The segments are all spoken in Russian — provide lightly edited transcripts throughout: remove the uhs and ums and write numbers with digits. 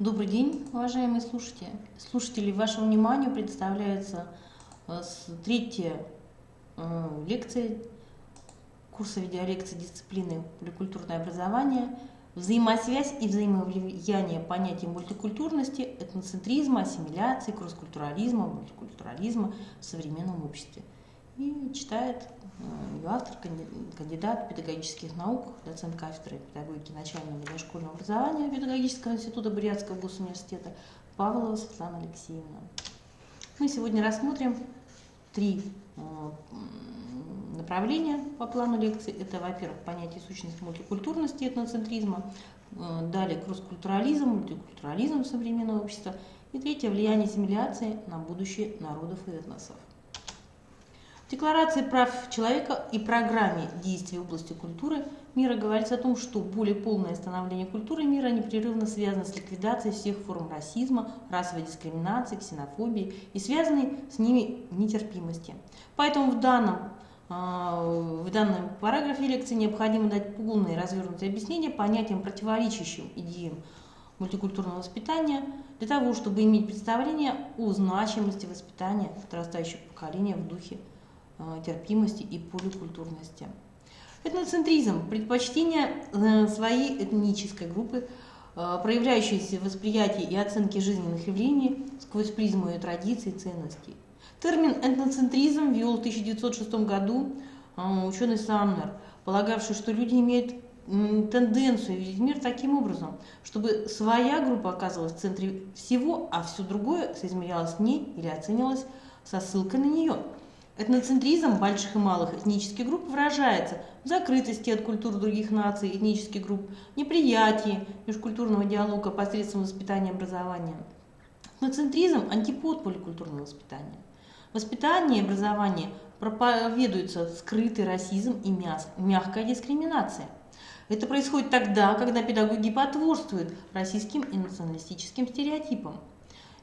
Добрый день, уважаемые слушатели. Вашему вниманию представляется третья лекция курса видеолекций дисциплины поликультурное образование, взаимосвязь и взаимовлияние понятий мультикультурности, этноцентризма, ассимиляции, кросс-культурализма, мультикультурализма в современном обществе. И читает ее автор, кандидат педагогических наук, доцент кафедры педагогики начального и дошкольного образования Педагогического института Бурятского госуниверситета Павлова Светлана Алексеевна. Мы сегодня рассмотрим три направления по плану лекции. Это, во-первых, понятие сущности мультикультурности, этноцентризма, далее кросс-культурализм, мультикультурализм современного общества и третье – влияние ассимиляции на будущее народов и этносов. В Декларации прав человека и программе действий в области культуры мира говорится о том, что более полное становление культуры мира непрерывно связано с ликвидацией всех форм расизма, расовой дискриминации, ксенофобии и связанной с ними нетерпимости. Поэтому в данном параграфе лекции необходимо дать полное и развернутое объяснение понятиям, противоречащим идеям мультикультурного воспитания, для того, чтобы иметь представление о значимости воспитания подрастающего поколения в духе терпимости и поликультурности. Этноцентризм – предпочтение своей этнической группы, проявляющейся в восприятии и оценке жизненных явлений сквозь призму ее традиций и ценностей. Термин этноцентризм ввел в 1906 году ученый Самнер, полагавший, что люди имеют тенденцию видеть мир таким образом, чтобы своя группа оказывалась в центре всего, а все другое соизмерялось в ней или оценивалось со ссылкой на нее. Этноцентризм больших и малых этнических групп выражается в закрытости от культур других наций, этнических групп, неприятии межкультурного диалога посредством воспитания и образования. Этноцентризм – антипод поликультурного воспитания. Воспитание и образование проповедуется скрытый расизм и мягкая дискриминация. Это происходит тогда, когда педагоги потворствуют расистским и националистическим стереотипам,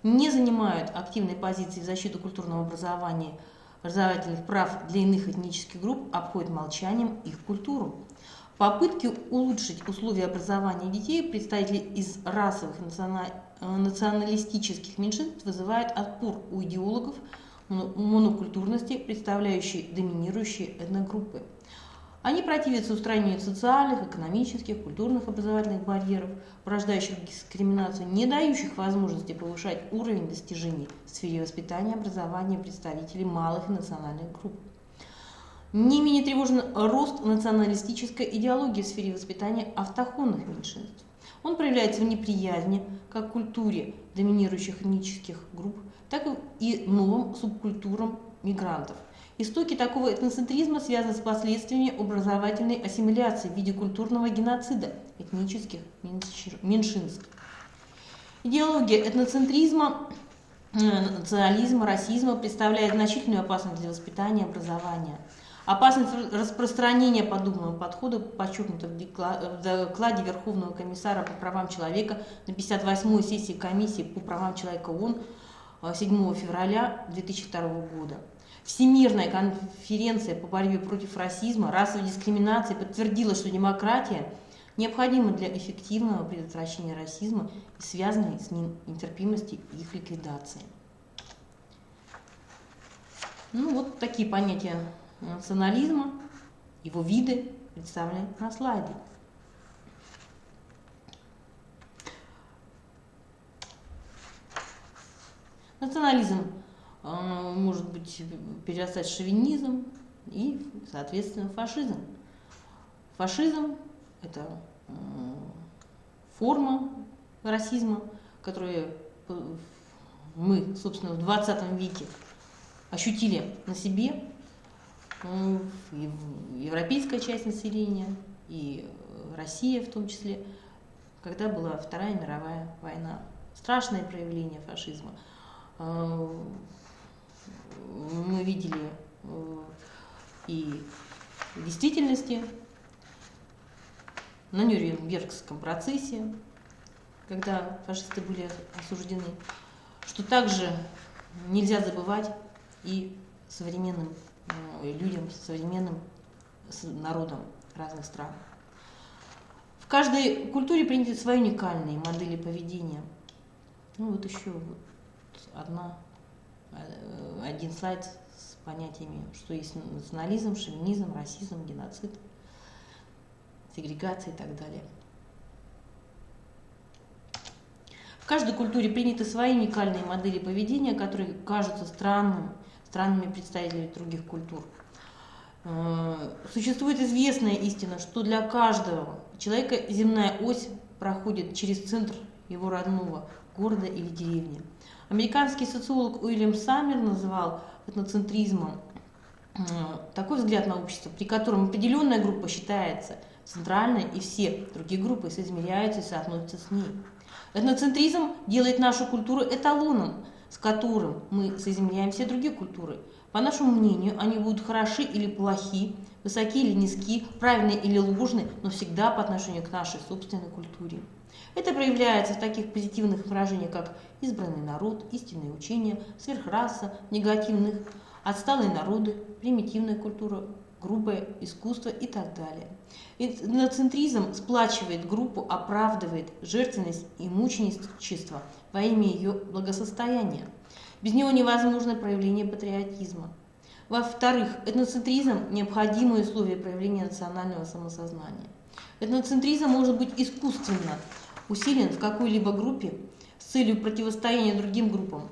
не занимают активной позиции в защиту культурного образования, образовательных прав для иных этнических групп, обходят молчанием их культуру. Попытки улучшить условия образования детей представителей из расовых и националистических меньшинств вызывают отпор у идеологов монокультурности, представляющие доминирующие этногруппы. Они противятся устранению социальных, экономических, культурных образовательных барьеров, порождающих дискриминацию, не дающих возможности повышать уровень достижений в сфере воспитания и образования представителей малых и национальных групп. Не менее тревожен рост националистической идеологии в сфере воспитания автохтонных меньшинств. Он проявляется в неприязни как к культуре доминирующих этнических групп, так и новым субкультурам мигрантов. Истоки такого этноцентризма связаны с последствиями образовательной ассимиляции в виде культурного геноцида этнических меньшинств. Идеология этноцентризма, национализма, расизма представляет значительную опасность для воспитания и образования. Опасность распространения подобного подхода подчеркнута в докладе Верховного комиссара по правам человека на 58-й сессии Комиссии по правам человека ООН 7 февраля 2002 года. Всемирная конференция по борьбе против расизма, расовой дискриминации подтвердила, что демократия необходима для эффективного предотвращения расизма и связанной с ним нетерпимости и их ликвидации. Вот такие понятия национализма, его виды представлены на слайде. Национализм может быть перерастать в шовинизм и, соответственно, фашизм. Фашизм – это форма расизма, которую мы, собственно, в 20 веке ощутили на себе, и европейская часть населения, и Россия в том числе, когда была Вторая мировая война. Страшное проявление фашизма. Мы видели и в действительности на Нюрнбергском процессе, когда фашисты были осуждены, что также нельзя забывать и современным людям, современным народам разных стран. В каждой культуре приняты свои уникальные модели поведения. Ну вот еще вот один слайд с понятиями, что есть национализм, шовинизм, расизм, геноцид, сегрегация и так далее. В каждой культуре приняты свои уникальные модели поведения, которые кажутся странными представителями других культур. Существует известная истина, что для каждого человека земная ось проходит через центр его родного города или деревни. Американский социолог Уильям Саммер называл этноцентризмом такой взгляд на общество, при котором определенная группа считается центральной, и все другие группы соизмеряются и соотносятся с ней. Этноцентризм делает нашу культуру эталоном, с которым мы соизмеряем все другие культуры. По нашему мнению, они будут хороши или плохи, высоки или низки, правильные или ложные, но всегда по отношению к нашей собственной культуре. Это проявляется в таких позитивных выражениях, как избранный народ, истинное учение, сверхраса, негативных, отсталые народы, примитивная культура, грубое искусство и так далее. Этноцентризм сплачивает группу, оправдывает жертвенность и мученичество во имя ее благосостояния. Без него невозможно проявление патриотизма. Во-вторых, этноцентризм – необходимое условие проявления национального самосознания. Этноцентризм может быть искусственно усилен в какой-либо группе с целью противостояния другим группам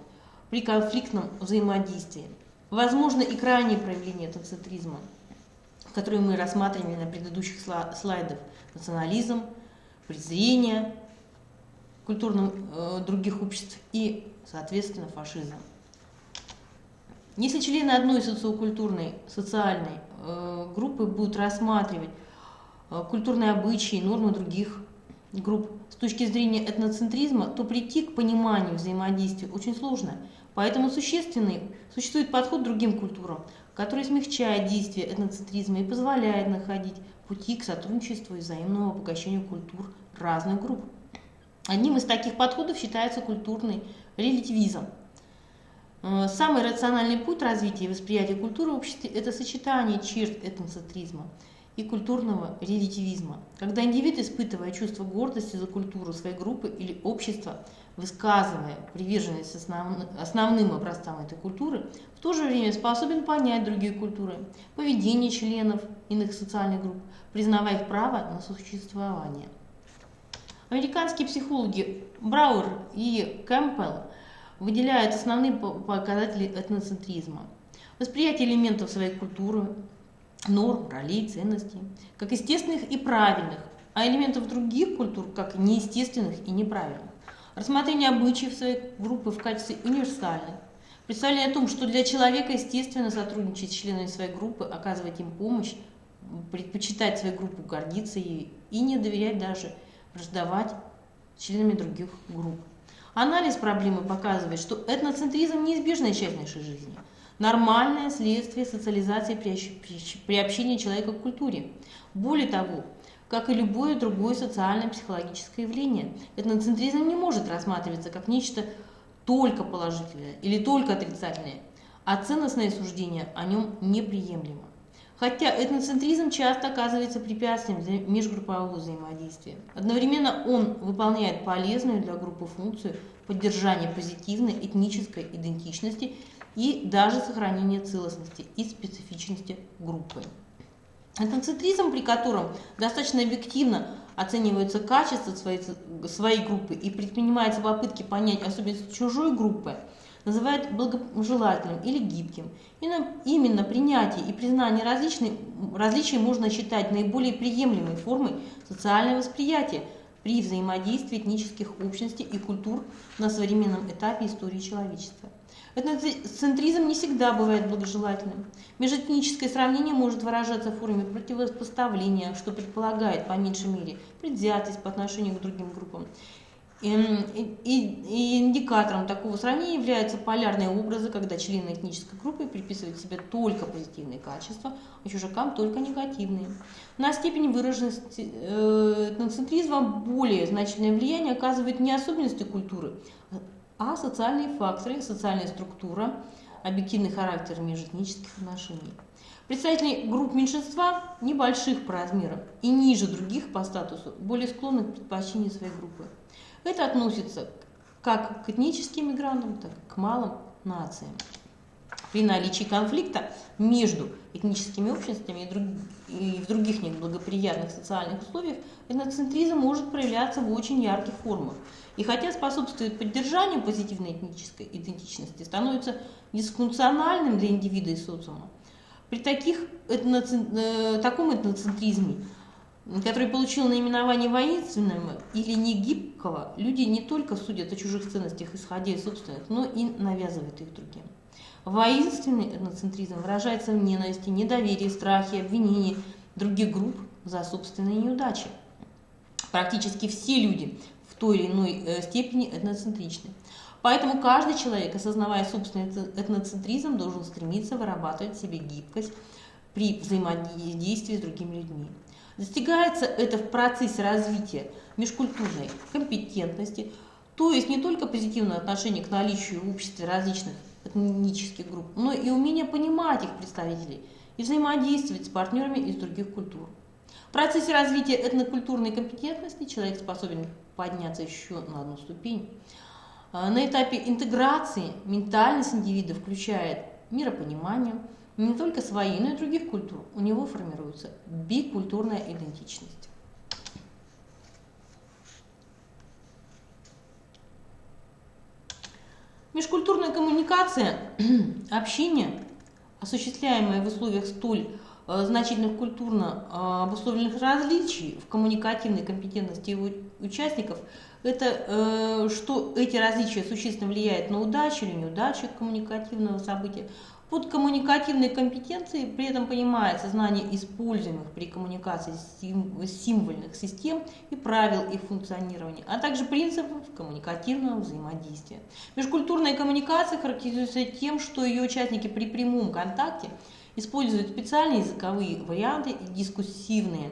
при конфликтном взаимодействии. Возможно и крайнее проявление этноцентризма, которые мы рассматривали на предыдущих слайдах: национализм, презрение культурным других обществ и, соответственно, фашизм. Если члены одной социокультурной, социальной группы будут рассматривать культурные обычаи, нормы других групп с точки зрения этноцентризма, то прийти к пониманию взаимодействия очень сложно. Поэтому существует подход к другим культурам, который смягчает действие этноцентризма и позволяет находить пути к сотрудничеству и взаимному обогащению культур разных групп. Одним из таких подходов считается культурный релятивизм. Самый рациональный путь развития и восприятия культуры в обществе – это сочетание черт этноцентризма и культурного релятивизма, когда индивид, испытывая чувство гордости за культуру своей группы или общества, высказывая приверженность основным образцам этой культуры, в то же время способен понять другие культуры, поведение членов иных социальных групп, признавая их право на существование. Американские психологи Брауэр и Кэмпбелл выделяют основные показатели этноцентризма: восприятие элементов своей культуры, норм, ролей, ценностей, как естественных и правильных, а элементов других культур как неестественных и неправильных. Рассмотрение обычаев своей группы в качестве универсальных. Представление о том, что для человека естественно сотрудничать с членами своей группы, оказывать им помощь, предпочитать свою группу, гордиться ей и не доверять, даже враждовать членами других групп. Анализ проблемы показывает, что этноцентризм – неизбежная часть нашей жизни, нормальное следствие социализации при общении человека к культуре. Более того, как и любое другое социально-психологическое явление, этноцентризм не может рассматриваться как нечто только положительное или только отрицательное, а ценностное суждение о нем неприемлемо. Хотя этноцентризм часто оказывается препятствием для межгруппового взаимодействия. Одновременно он выполняет полезную для группы функцию поддержания позитивной этнической идентичности и даже сохранения целостности и специфичности группы. Этноцентризм, при котором достаточно объективно оцениваются качества своей группы и предпринимаются попытки понять особенности чужой группы, называют благожелательным или гибким. Именно принятие и признание различий можно считать наиболее приемлемой формой социального восприятия при взаимодействии этнических общностей и культур на современном этапе истории человечества. Этноцентризм не всегда бывает благожелательным. Межэтническое сравнение может выражаться в форме противопоставления, что предполагает, по меньшей мере, предвзятость по отношению к другим группам. И индикатором такого сравнения являются полярные образы, когда члены этнической группы приписывают себе только позитивные качества, а чужакам только негативные. На степень выраженности этноцентризма более значительное влияние оказывают не особенности культуры, а социальные факторы, социальная структура, объективный характер межэтнических отношений. Представители групп меньшинства, небольших по размерам и ниже других по статусу, более склонны к предпочтению своей группы. Это относится как к этническим мигрантам, так и к малым нациям. При наличии конфликта между этническими общностями и в других неблагоприятных социальных условиях этноцентризм может проявляться в очень ярких формах. И хотя способствует поддержанию позитивной этнической идентичности, становится дисфункциональным для индивида и социума. При таком этноцентризме, который получил наименование воинственного или негибкого, люди не только судят о чужих ценностях, исходя из собственных, но и навязывают их другим. Воинственный этноцентризм выражается в ненависти, недоверии, страхе, обвинении других групп за собственные неудачи. Практически все люди в той или иной степени этноцентричны. Поэтому каждый человек, осознавая собственный этноцентризм, должен стремиться вырабатывать в себе гибкость при взаимодействии с другими людьми. Достигается это в процессе развития межкультурной компетентности, то есть не только позитивного отношения к наличию в обществе различных этнических групп, но и умение понимать их представителей и взаимодействовать с партнерами из других культур. В процессе развития этнокультурной компетентности человек способен подняться еще на одну ступень. На этапе интеграции ментальность индивида включает миропонимание не только своей, но и других культур. У него формируется бикультурная идентичность. Межкультурная коммуникация, общение, осуществляемое в условиях столь значительных культурно обусловленных различий в коммуникативной компетентности его участников, это что эти различия существенно влияют на удачу или неудачу коммуникативного события. Под коммуникативной компетенцией при этом понимается знание используемых при коммуникации символьных систем и правил их функционирования, а также принципов коммуникативного взаимодействия. Межкультурная коммуникация характеризуется тем, что ее участники при прямом контакте используют специальные языковые варианты и дискуссивные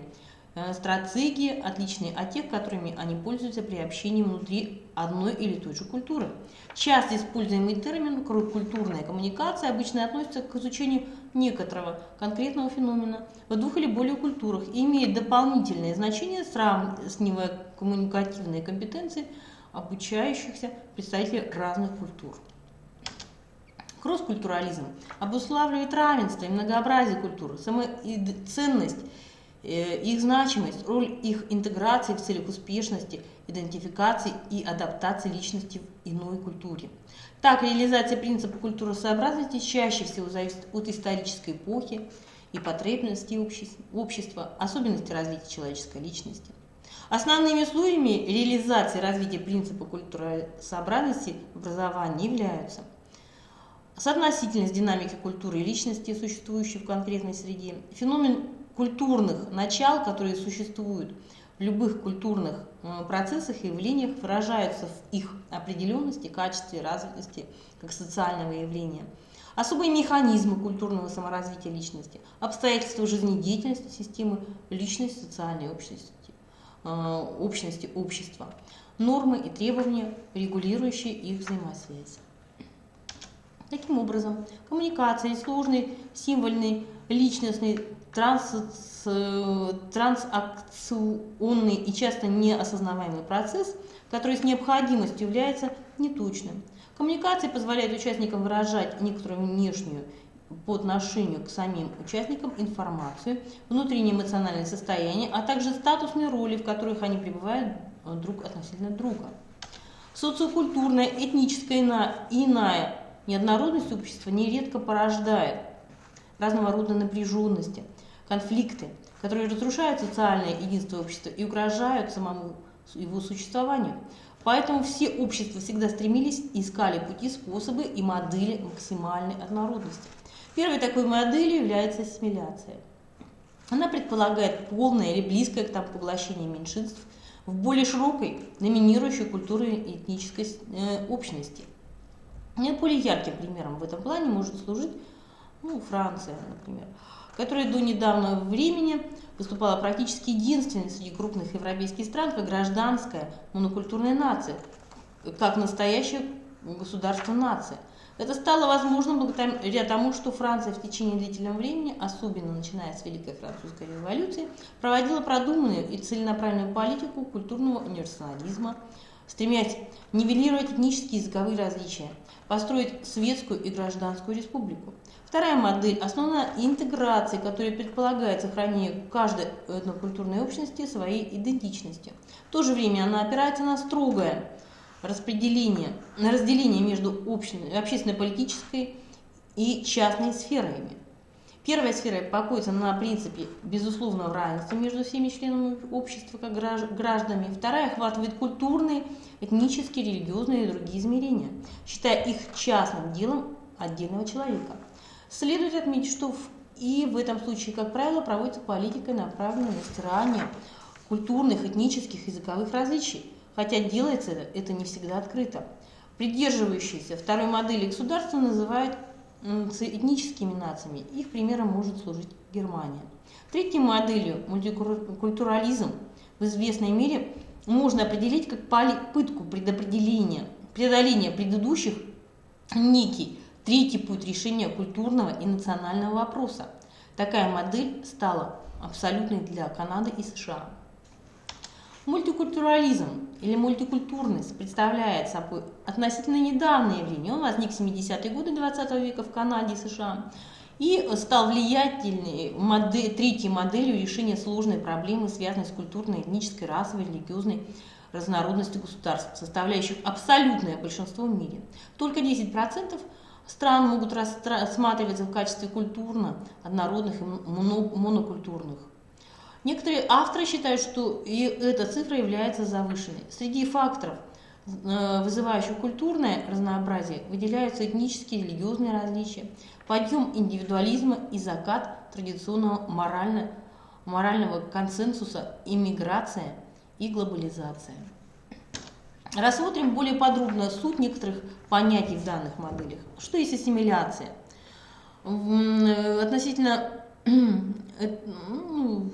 стратегии, отличные от тех, которыми они пользуются при общении внутри одной или той же культуры. Часто используемый термин «культурная коммуникация» обычно относится к изучению некоторого конкретного феномена в двух или более культурах и имеет дополнительное значение, сравнивая коммуникативные компетенции обучающихся представителей разных культур. Кросс-культурализм обуславливает равенство и многообразие культур, самоценность, их значимость, роль их интеграции в целях успешности, идентификации и адаптации личности в иной культуре. Так, реализация принципа культуросообразности чаще всего зависит от исторической эпохи и потребностей общества, особенностей развития человеческой личности. Основными условиями реализации развития принципа культуросообразности в образовании являются соотносительность динамики культуры и личности, существующей в конкретной среде, феномен культурных начал, которые существуют в любых культурных процессах и явлениях, выражаются в их определенности, качестве, развитости как социального явления. Особые механизмы культурного саморазвития личности, обстоятельства жизнедеятельности системы, личность, социальной общности общества, нормы и требования, регулирующие их взаимосвязь. Таким образом, коммуникация, сложный, символьный, личностный, трансакционный и часто неосознаваемый процесс, который с необходимостью является неточным. Коммуникация позволяет участникам выражать некоторую внешнюю по отношению к самим участникам информацию, внутреннее эмоциональное состояние, а также статусные роли, в которых они пребывают друг относительно друга. Социокультурная, этническая и иная неоднородность общества нередко порождает разного рода напряженности, конфликты, которые разрушают социальное единство общества и угрожают самому его существованию. Поэтому все общества всегда стремились и искали пути, способы и модели максимальной однородности. Первой такой моделью является ассимиляция. Она предполагает полное или близкое к тому поглощение меньшинств в более широкой, доминирующей культурой и этнической общности. Наиболее ярким примером в этом плане может служить Франция, например, которая до недавнего времени выступала практически единственной среди крупных европейских стран как гражданская монокультурная нация, как настоящее государство-нация. Это стало возможным благодаря тому, что Франция в течение длительного времени, особенно начиная с Великой Французской революции, проводила продуманную и целенаправленную политику культурного универсализма, стремясь нивелировать этнические и языковые различия, построить светскую и гражданскую республику. Вторая модель основана на интеграции, которая предполагает сохранение каждой этнокультурной общности своей идентичности. В то же время она опирается на строгое разделение между общественно-политической и частной сферами. Первая сфера покоится на принципе безусловного равенства между всеми членами общества как гражданами. Вторая охватывает культурные, этнические, религиозные и другие измерения, считая их частным делом отдельного человека. Следует отметить, что и в этом случае, как правило, проводится политика, направленная на стирание культурных, этнических, языковых различий, хотя делается это не всегда открыто. Придерживающиеся второй модели государства называют этническими нациями. Их примером может служить Германия. Третьей моделью мультикультурализм в известной мере можно определить как попытку преодоления предыдущих некий третий путь решения культурного и национального вопроса. Такая модель стала абсолютной для Канады и США. Мультикультурализм или мультикультурность представляет собой относительно недавнее явление. Он возник в 70-е годы XX века в Канаде и США и стал влиятельной третьей моделью решения сложной проблемы, связанной с культурной, этнической, расовой, религиозной разнородностью государств, составляющих абсолютное большинство в мире. Только 10% стран могут рассматриваться в качестве культурно однородных и монокультурных. Некоторые авторы считают, что и эта цифра является завышенной. Среди факторов, вызывающих культурное разнообразие, выделяются этнические и религиозные различия, подъем индивидуализма и закат традиционного морального консенсуса, иммиграция и глобализация. Рассмотрим более подробно суть некоторых понятий в данных моделях. Что есть ассимиляция? Относительно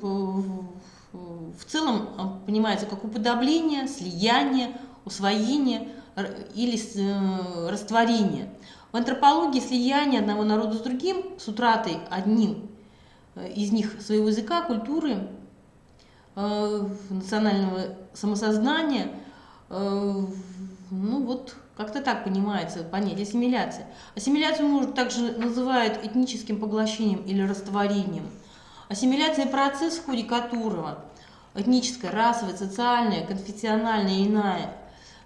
в целом понимается как уподобление, слияние, усвоение или растворение. В антропологии слияние одного народа с другим, с утратой одним из них своего языка, культуры, национального самосознания, как-то так понимается понятие ассимиляция. Ассимиляцию может также называют этническим поглощением или растворением. Ассимиляция – процесс, в ходе которого этническое, расовое, социальное, конфессиональное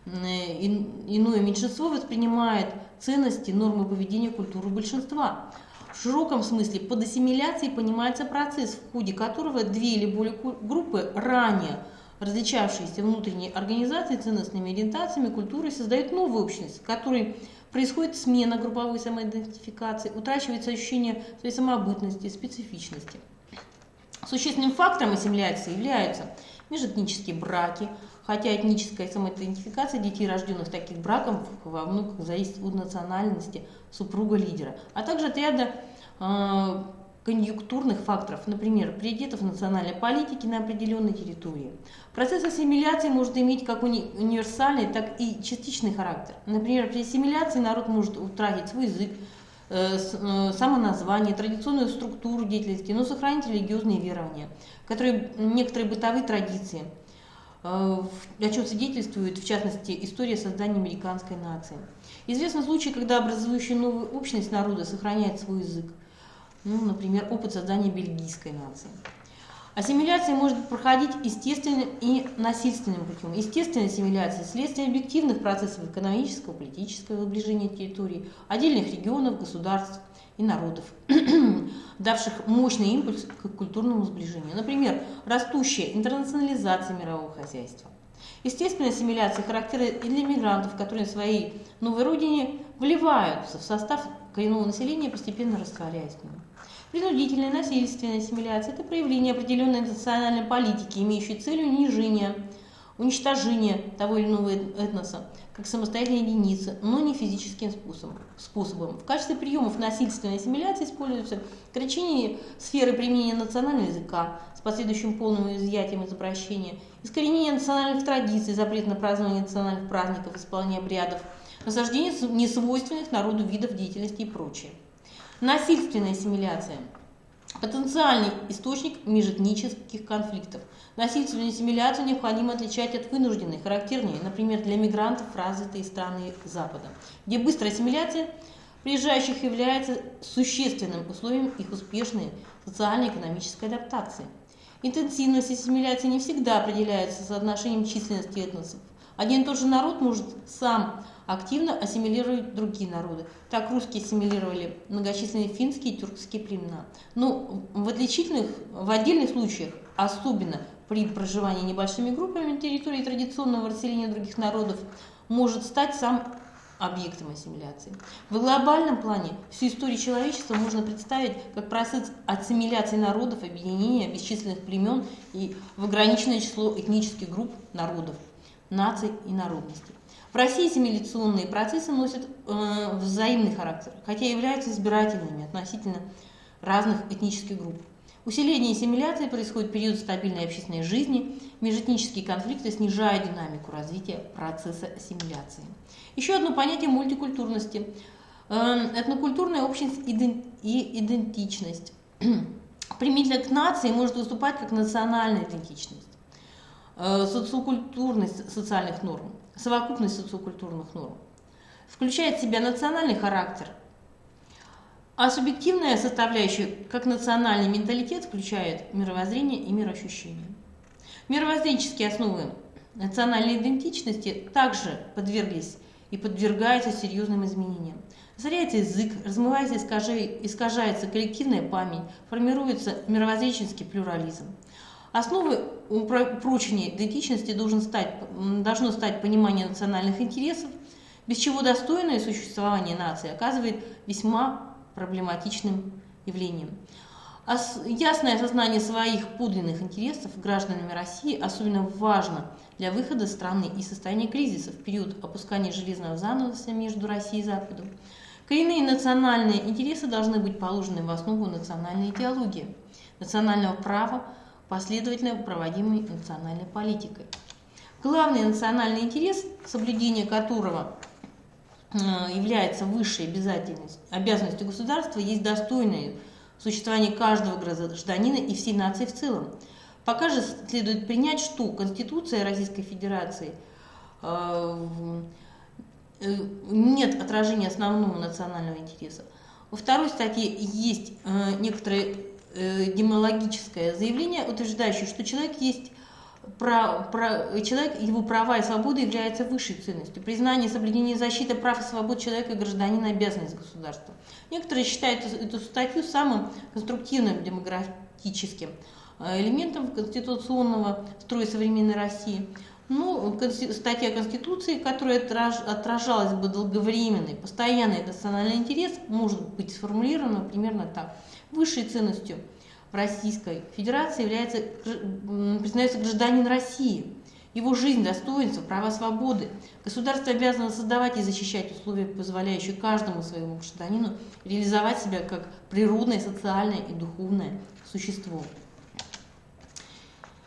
иное меньшинство воспринимает ценности, нормы поведения, культуру большинства. В широком смысле под ассимиляцией понимается процесс, в ходе которого две или более группы, ранее различавшиеся внутренней организацией, ценностными ориентациями, культурой, создают новую общность, в которой происходит смена групповой самоидентификации, утрачивается ощущение своей самобытности, специфичности. Существенным фактором ассимиляции являются межэтнические браки, хотя этническая самоидентификация детей, рожденных в таких браках, во многом зависит от национальности супруга-лидера, а также от ряда конъюнктурных факторов, например, приоритетов национальной политики на определенной территории. Процесс ассимиляции может иметь как универсальный, так и частичный характер. Например, при ассимиляции народ может утратить свой язык, самоназвание, традиционную структуру деятельности, но сохранить религиозные верования, некоторые бытовые традиции, о чем свидетельствует, в частности, история создания американской нации. Известны случаи, когда образующая новую общность народа сохраняет свой язык. Например, опыт создания бельгийской нации. Ассимиляция может проходить естественным и насильственным путем. Естественная ассимиляция – следствие объективных процессов экономического, политического сближения территорий, отдельных регионов, государств и народов, давших мощный импульс к культурному сближению. Например, растущая интернационализация мирового хозяйства. Естественная ассимиляция характерна и для мигрантов, которые на своей новой родине вливаются в состав коренного населения, постепенно растворяясь в нем. Принудительная насильственная ассимиляция – это проявление определенной национальной политики, имеющей целью уничтожение того или иного этноса как самостоятельной единицы, но не физическим способом. В качестве приемов насильственной ассимиляции используются ограничение сферы применения национального языка с последующим полным изъятием из обращения, искоренение национальных традиций, запрет на празднование национальных праздников, исполнение обрядов, насаждение несвойственных народу видов деятельности и прочее. Насильственная ассимиляция – потенциальный источник межэтнических конфликтов. Насильственную ассимиляцию необходимо отличать от вынужденной, характернее, например, для мигрантов в развитые страны Запада, где быстрая ассимиляция приезжающих является существенным условием их успешной социально-экономической адаптации. Интенсивность ассимиляции не всегда определяется соотношением численности этносов. Один и тот же народ может сам активно ассимилировать другие народы. Так русские ассимилировали многочисленные финские и тюркские племена. Но в отдельных случаях, особенно при проживании небольшими группами на территории традиционного расселения других народов, может стать сам объектом ассимиляции. В глобальном плане всю историю человечества можно представить как процесс ассимиляции народов, объединения бесчисленных племен и в ограниченное число этнических групп народов, наций и народностей. В России ассимиляционные процессы носят взаимный характер, хотя являются избирательными относительно разных этнических групп. Усиление ассимиляции происходит в период стабильной общественной жизни, межэтнические конфликты снижают динамику развития процесса ассимиляции. Еще одно понятие мультикультурности. Этнокультурная общность и идентичность. Применительно к нации может выступать как национальная идентичность, социокультурность социальных норм, совокупность социокультурных норм. Включает в себя национальный характер, а субъективная составляющая, как национальный менталитет, включает мировоззрение и мироощущение. Мировоззренческие основы национальной идентичности также подверглись и подвергаются серьезным изменениям. Засоряется язык, размывается, искажается коллективная память, формируется мировоззренческий плюрализм. Основой упрочения идентичности должно стать понимание национальных интересов, без чего достойное существование нации оказывает весьма проблематичным явлением. Ясное осознание своих подлинных интересов гражданами России особенно важно для выхода страны из состояния кризиса в период опускания железного занавеса между Россией и Западом. Коренные национальные интересы должны быть положены в основу национальной идеологии, национального права, последовательно проводимой национальной политикой. Главный национальный интерес, соблюдение которого является высшей обязанностью государства, есть достойное существование каждого гражданина и всей нации в целом. Пока же следует принять, что Конституция Российской Федерации нет отражения основного национального интереса. Во второй статье есть некоторое демологическое заявление, утверждающее, что человек его права и свободы являются высшей ценностью. Признание, соблюдение, защита прав и свобод человека и гражданина – обязанность государства. Некоторые считают эту статью самым конструктивным демократическим элементом конституционного строя современной России. Но статья Конституции, которая отражалась бы долговременный, постоянный национальный интерес, может быть сформулирована примерно так. Высшей ценностью в Российской Федерации признается гражданин России, его жизнь, достоинство, права, свободы. Государство обязано создавать и защищать условия, позволяющие каждому своему гражданину реализовать себя как природное, социальное и духовное существо.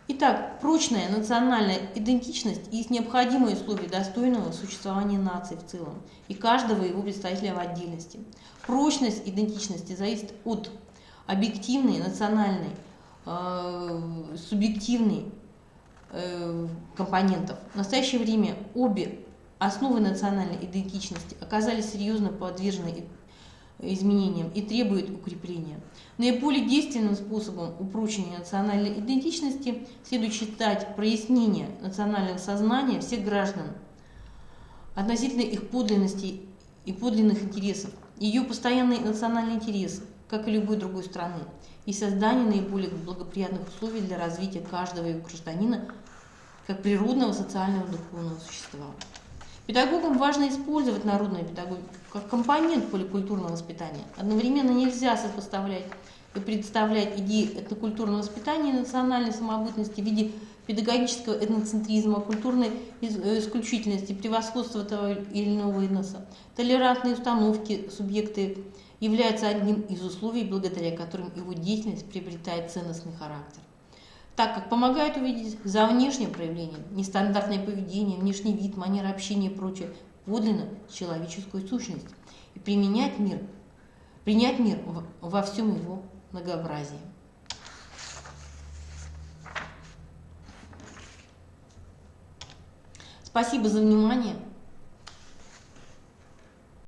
Итак, прочная национальная идентичность есть необходимое условие достойного существования нации в целом и каждого его представителя в отдельности. Прочность идентичности зависит от объективной, национальной, субъективной компонентов. В настоящее время обе основы национальной идентичности оказались серьезно подвержены изменениям и требуют укрепления. Наиболее действенным способом упрочения национальной идентичности следует считать прояснение национального сознания всех граждан относительно их подлинности и подлинных интересов, ее постоянный национальный интерес, как и любой другой страны, и создание наиболее благоприятных условий для развития каждого ее гражданина как природного, социального, духовного существа. Педагогам важно использовать народную педагогику как компонент поликультурного воспитания. Одновременно нельзя сопоставлять и представлять идеи этнокультурного воспитания и национальной самобытности в виде педагогического этноцентризма, культурной исключительности, превосходства того или иного этноса. Толерантные установки субъекты являются одним из условий, благодаря которым его деятельность приобретает ценностный характер, так как помогают увидеть за внешним проявлением нестандартное поведение, внешний вид, манера общения и прочее подлинно человеческую сущность и принять мир во всем его многообразии. Спасибо за внимание.